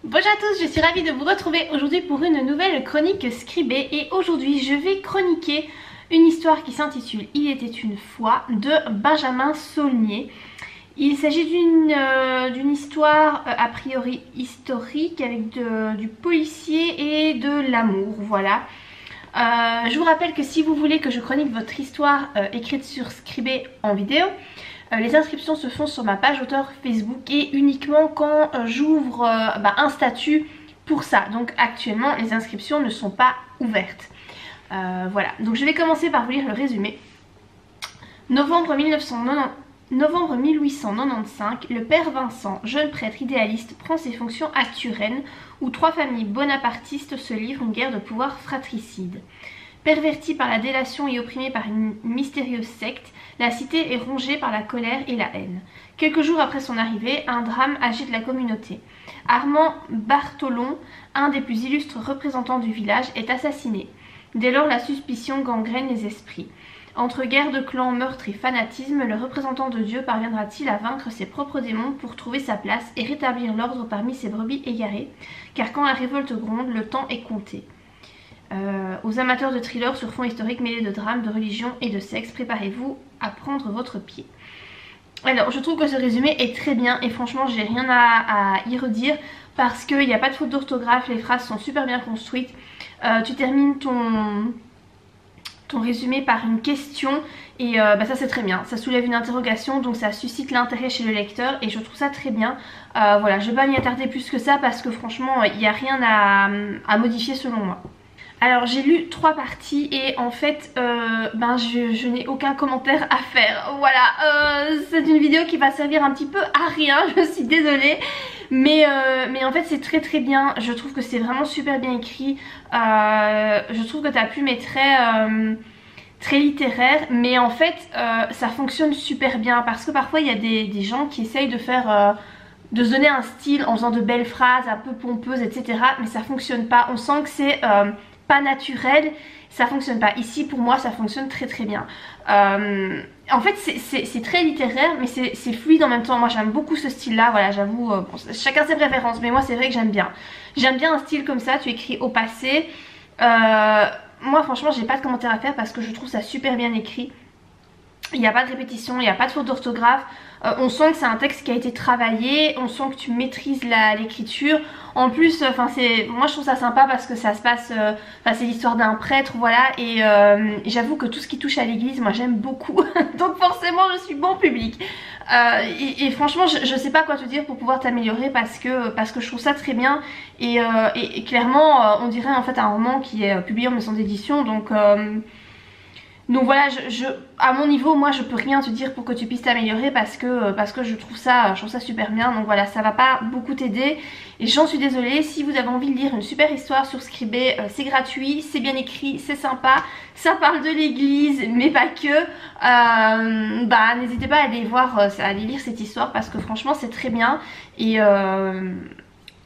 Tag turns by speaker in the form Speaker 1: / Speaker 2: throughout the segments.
Speaker 1: Bonjour à tous, je suis ravie de vous retrouver aujourd'hui pour une nouvelle chronique scribée. Et aujourd'hui je vais chroniquer une histoire qui s'intitule Il était une fois de Benjamin Saulnier. Il s'agit d'une histoire a priori historique avec du policier et de l'amour, voilà. Je vous rappelle que si vous voulez que je chronique votre histoire écrite sur Scribée en vidéo, les inscriptions se font sur ma page auteur Facebook et uniquement quand j'ouvre un statut pour ça. Donc actuellement les inscriptions ne sont pas ouvertes. Voilà, donc je vais commencer par vous lire le résumé. Novembre 1895, le père Vincent, jeune prêtre idéaliste, prend ses fonctions à Turenne, où trois familles bonapartistes se livrent une guerre de pouvoir fratricide. Pervertie par la délation et opprimée par une mystérieuse secte, la cité est rongée par la colère et la haine. Quelques jours après son arrivée, un drame agite la communauté. Armand Bartholon, un des plus illustres représentants du village, est assassiné. Dès lors, la suspicion gangrène les esprits. Entre guerre de clans, meurtre et fanatisme, le représentant de Dieu parviendra-t-il à vaincre ses propres démons pour trouver sa place et rétablir l'ordre parmi ses brebis égarées? Car quand la révolte gronde, le temps est compté. Aux amateurs de thrillers sur fond historique mêlés de drames, de religion et de sexe, préparez-vous à prendre votre pied. Alors je trouve que ce résumé est très bien et franchement j'ai rien à y redire parce qu'il n'y a pas de faute d'orthographe, les phrases sont super bien construites. Tu termines ton résumé par une question et ça c'est très bien, ça soulève une interrogation donc ça suscite l'intérêt chez le lecteur et je trouve ça très bien. Voilà, je ne vais pas m'y attarder plus que ça parce que franchement il n'y a rien à modifier selon moi. Alors j'ai lu 3 parties et en fait je n'ai aucun commentaire à faire. Voilà, c'est une vidéo qui va servir un petit peu à rien, je suis désolée. Mais en fait c'est très très bien, je trouve que c'est vraiment super bien écrit. Je trouve que ta plume est très littéraire, mais en fait ça fonctionne super bien. Parce que parfois il y a des gens qui essayent de faire... de se donner un style en faisant de belles phrases un peu pompeuses etc. Mais ça fonctionne pas, on sent que c'est... pas naturel, ça fonctionne pas. Ici pour moi ça fonctionne très très bien. En fait c'est très littéraire mais c'est fluide en même temps. Moi j'aime beaucoup ce style là, voilà, j'avoue, bon, chacun ses préférences mais moi c'est vrai que j'aime bien. J'aime bien un style comme ça, tu écris au passé. Moi franchement j'ai pas de commentaire à faire parce que je trouve ça super bien écrit. Il n'y a pas de répétition, il n'y a pas de faute d'orthographe. On sent que c'est un texte qui a été travaillé, on sent que tu maîtrises l'écriture. En plus, moi je trouve ça sympa parce que ça se passe, c'est l'histoire d'un prêtre, voilà. Et j'avoue que tout ce qui touche à l'église, moi j'aime beaucoup. Donc forcément je suis bon public. Et franchement je sais pas quoi te dire pour pouvoir t'améliorer parce que je trouve ça très bien. Et clairement on dirait en fait un roman qui est publié en maison d'édition. Donc voilà, à mon niveau, moi je peux rien te dire pour que tu puisses t'améliorer parce que je trouve ça super bien. Donc voilà, ça va pas beaucoup t'aider et j'en suis désolée. Si vous avez envie de lire une super histoire sur Scribée, c'est gratuit, c'est bien écrit, c'est sympa. Ça parle de l'église mais pas que. N'hésitez pas à aller voir, à aller lire cette histoire parce que franchement c'est très bien. Et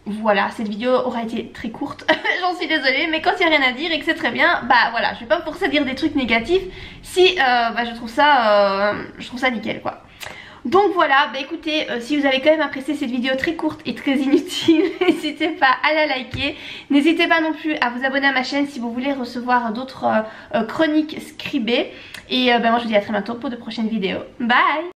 Speaker 1: voilà, cette vidéo aura été très courte, j'en suis désolée, mais quand il n'y a rien à dire et que c'est très bien, voilà, je vais pas me forcer à dire des trucs négatifs si je trouve ça nickel quoi. Donc voilà, écoutez, si vous avez quand même apprécié cette vidéo très courte et très inutile, n'hésitez pas à la liker. N'hésitez pas non plus à vous abonner à ma chaîne si vous voulez recevoir d'autres chroniques scribées. Et moi je vous dis à très bientôt pour de prochaines vidéos. Bye!